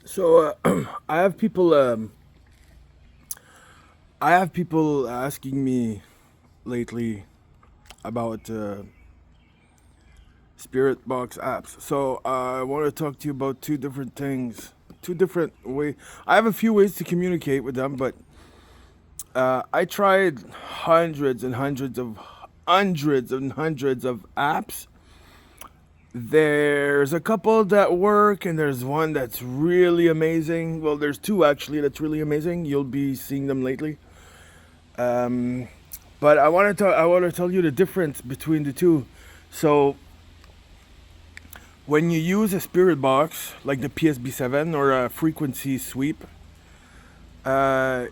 So I have people. I have people asking me lately about Spirit Box apps. So I want to talk to you about two different things, two different way. I have a few ways to communicate with them, but I tried hundreds of apps. There's a couple that work, and there's one that's really amazing. Well, there's two actually that's really amazing. You'll be seeing them lately. Um, but I want to tell you the difference between the two. So when you use a spirit box like the PSB7 or a frequency sweep, uh,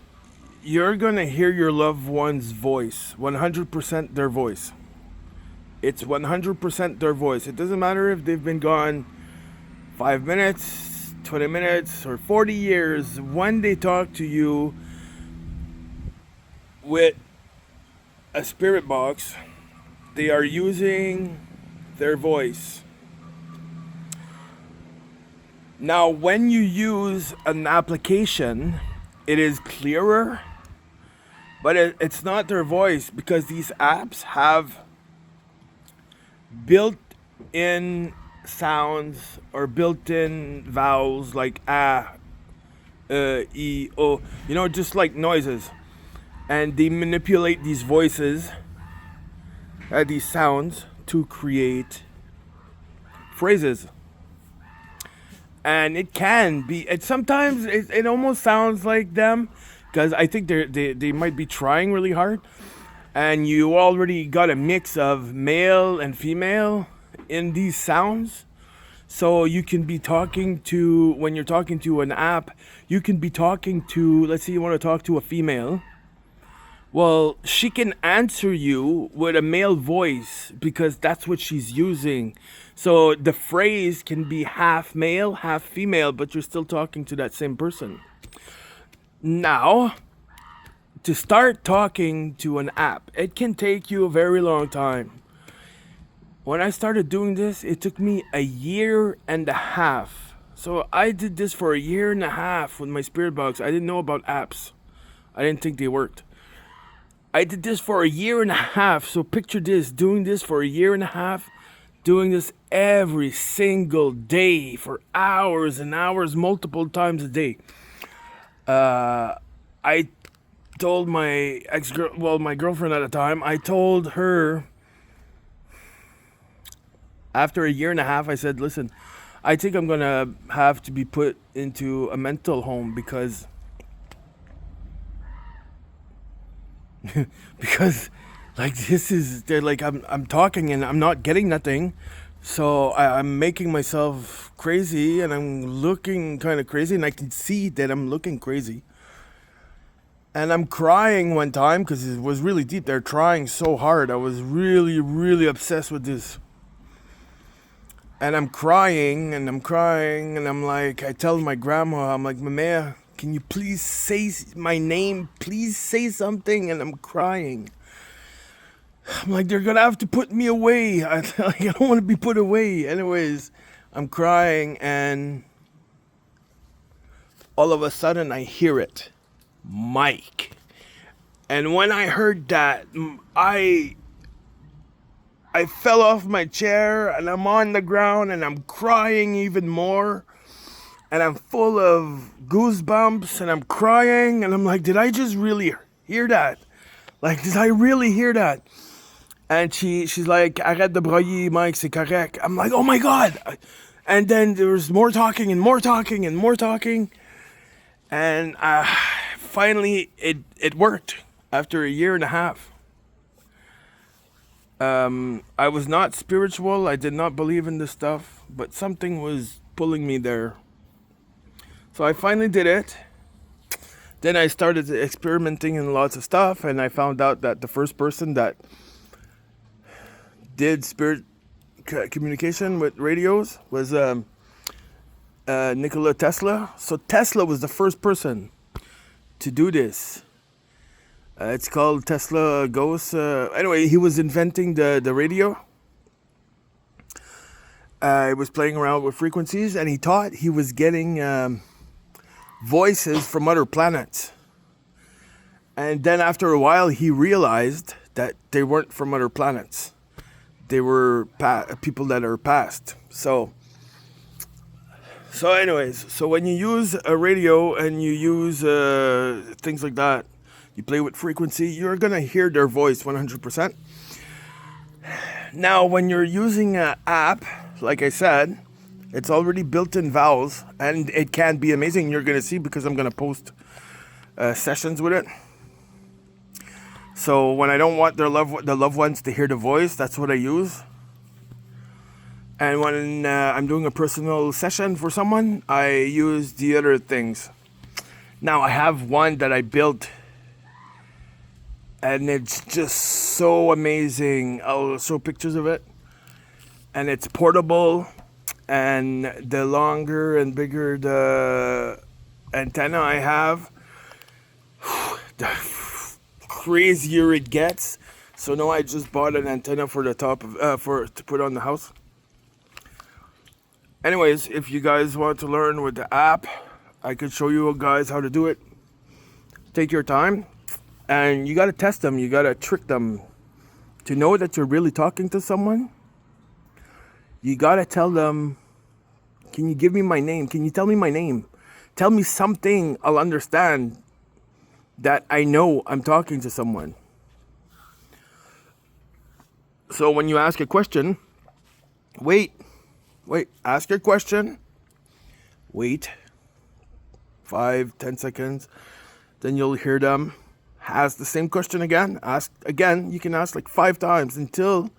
you're gonna hear your loved one's voice, 100% their voice. It's 100% their voice. It doesn't matter if they've been gone 5 minutes, 20 minutes, or 40 years. When they talk to you with a spirit box, they are using their voice. Now, when you use an application, it is clearer, but it's not their voice because these apps have built in sounds or built in vowels like e, o, just like noises. And they manipulate these voices, these sounds, to create phrases. And it can be, it almost sounds like them because I think they might be trying really hard. And you already got a mix of male and female in these sounds. So you can be talking to, when you're talking to an app, you can be talking to, let's say you want to talk to a female. Well, she can answer you with a male voice because that's what she's using. So the phrase can be half male, half female, but you're still talking to that same person. Now, to start talking to an app, it can take you a very long time. When I started doing this, it took me a year and a half. So I did this for a year and a half with my spirit box. I didn't know about apps. I didn't think they worked. I did this for a year and a half. So picture this, doing this for a year and a half, doing this every single day for hours and hours, multiple times a day. I told my my girlfriend at the time, I told her after a year and a half, I said, listen, I think I'm going to have to be put into a mental home because because like they're like I'm talking and I'm not getting nothing. So I'm making myself crazy and I'm looking kind of crazy and I can see that I'm looking crazy. And I'm crying one time because it was really deep. They're trying so hard. I was really, really obsessed with this. And I'm crying and I'm crying and I'm like, I tell my grandma, I'm like, Mamea, can you please say my name? Please say something. And I'm crying. I'm like, they're going to have to put me away. I don't want to be put away. Anyways, I'm crying and all of a sudden I hear it. Mike. And when I heard that, I fell off my chair and I'm on the ground and I'm crying even more. And I'm full of goosebumps and I'm crying and I'm like, did I just really hear that? Like, did I really hear that? And she's like, arrête de broyer, Mike, c'est correct. I'm like, oh my God. And then there was more talking and more talking and more talking. And finally, it worked after a year and a half. I was not spiritual. I did not believe in this stuff, but something was pulling me there. So I finally did it. Then I started experimenting in lots of stuff, and I found out that the first person that did spirit communication with radios was Nikola Tesla. So Tesla was the first person to do this. It's called Tesla Ghost. Anyway, he was inventing the radio. He was playing around with frequencies, and he thought he was getting voices from other planets. And then after a while, he realized that they weren't from other planets. They were people that are past. So anyways, so when you use a radio and you use things like that, you play with frequency, you're going to hear their voice 100%. Now, when you're using an app, like I said, it's already built-in vowels, and it can be amazing. You're going to see, because I'm going to post sessions with it. So when I don't want the loved ones to hear the voice, that's what I use. And when I'm doing a personal session for someone, I use the other things. Now, I have one that I built, and it's just so amazing. I'll show pictures of it. And it's portable, and the longer and bigger the antenna I have, the crazier it gets. So now I just bought an antenna for the top of to put on the house. Anyways, if you guys want to learn with the app, I could show you guys how to do it. Take your time, and you got to test them. You got to trick them to know that you're really talking to someone. You got to tell them, can you give me my name? Can you tell me my name? Tell me something I'll understand, that I know I'm talking to someone. So when you ask a question, wait, ask your question, wait 5-10 seconds, then you'll hear them ask the same question again. Ask again. You can ask like 5 times until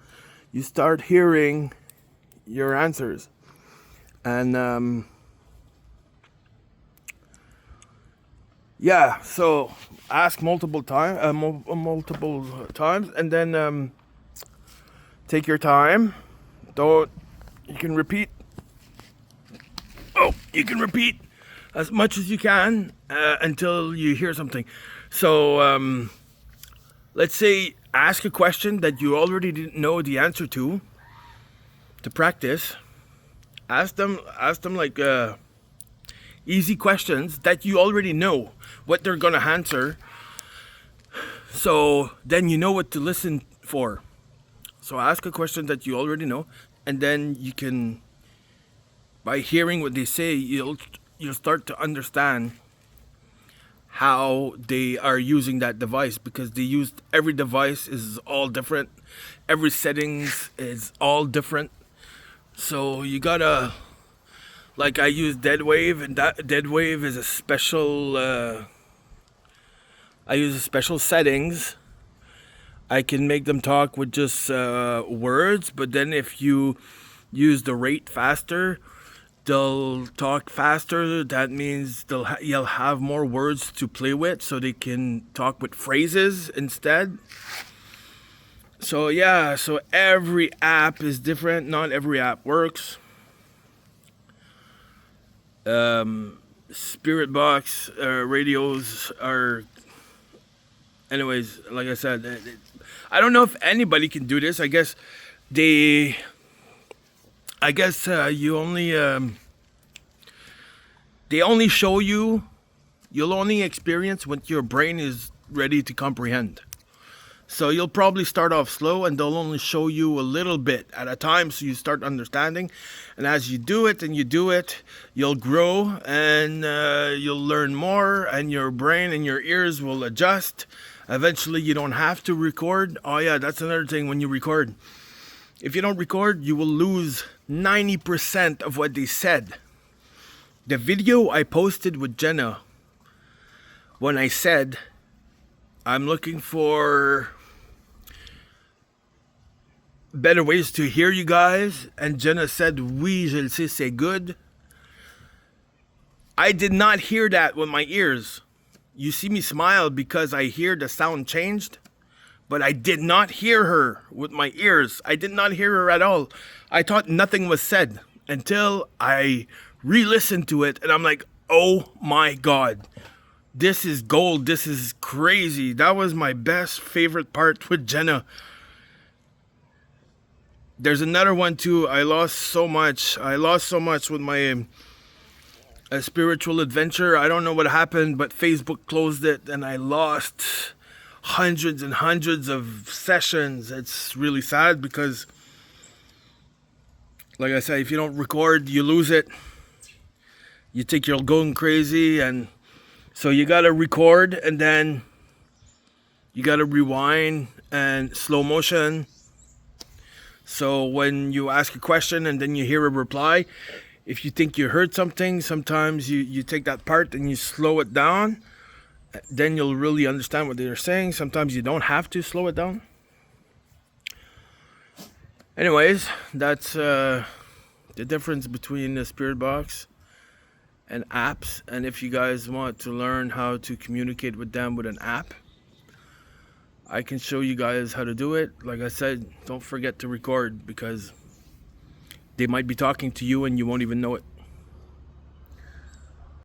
you start hearing your answers. And yeah, so ask multiple times, and then take your time. You can repeat as much as you can until you hear something. So let's say ask a question that you already didn't know the answer to practice. Ask them like easy questions that you already know what they're gonna answer. So then you know what to listen for. So ask a question that you already know, and then you can, by hearing what they say, you'll start to understand how they are using that device, because every device is all different. Every settings is all different. So you gotta, like I use Deadwave, and that Deadwave is a special, I use a special settings. I can make them talk with just words, but then if you use the rate faster, they'll talk faster. That means you'll have more words to play with, so they can talk with phrases instead. So yeah, so every app is different. Not every app works. Spirit Box radios are, anyways, like I said, I don't know if anybody can do this. I guess you only they only show you, you'll only experience what your brain is ready to comprehend. So you'll probably start off slow, and they'll only show you a little bit at a time, so you start understanding. And as you do it, you'll grow, and you'll learn more, and your brain and your ears will adjust. Eventually, you don't have to record. Oh yeah, that's another thing when you record. If you don't record, you will lose 90% of what they said. The video I posted with Jenna, when I said, I'm looking for better ways to hear you guys, and Jenna said, oui, je le sais, c'est good. I did not hear that with my ears. You see me smile because I hear the sound changed, but I did not hear her with my ears. I did not hear her at all. I thought nothing was said until I re-listened to it, and I'm like, oh my God, this is gold. This is crazy. That was my best favorite part with Jenna. There's another one too. I lost so much with my a spiritual adventure. I don't know what happened, but Facebook closed it and I lost hundreds and hundreds of sessions. It's really sad because, like I said, if you don't record, you lose it. You think you're going crazy, and so you gotta record and then you gotta rewind and slow motion. So when you ask a question and then you hear a reply, if you think you heard something, sometimes you take that part and you slow it down. Then you'll really understand what they're saying. Sometimes you don't have to slow it down. Anyways, that's the difference between the Spirit Box and apps. And if you guys want to learn how to communicate with them with an app, I can show you guys how to do it. Like I said, don't forget to record because they might be talking to you and you won't even know it.